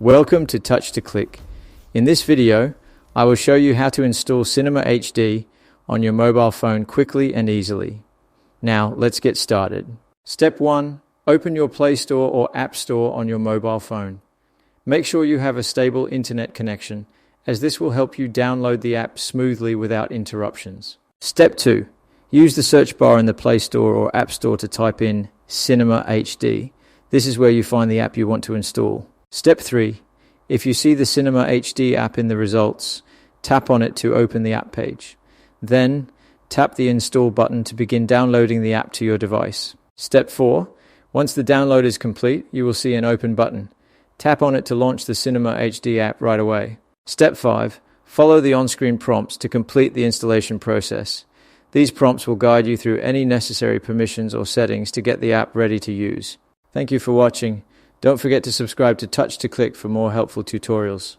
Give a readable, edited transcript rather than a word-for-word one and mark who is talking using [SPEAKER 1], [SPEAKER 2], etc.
[SPEAKER 1] Welcome to Touch to Click. In this video, I will show you how to install Cinema HD on your mobile phone quickly and easily. Now, let's get started. Step 1. Open your Play Store or App Store on your mobile phone. Make sure you have a stable internet connection, as this will help you download the app smoothly without interruptions. Step 2. Use the search bar in the Play Store or App Store to type in Cinema HD. This is where you find the app you want to install. Step 3. If you see the Cinema HD app in the results, tap on it to open the app page. Then, tap the Install button to begin downloading the app to your device. Step 4. Once the download is complete, you will see an Open button. Tap on it to launch the Cinema HD app right away. Step 5. Follow the on-screen prompts to complete the installation process. These prompts will guide you through any necessary permissions or settings to get the app ready to use. Thank you for watching. Don't forget to subscribe to Touch to Click for more helpful tutorials.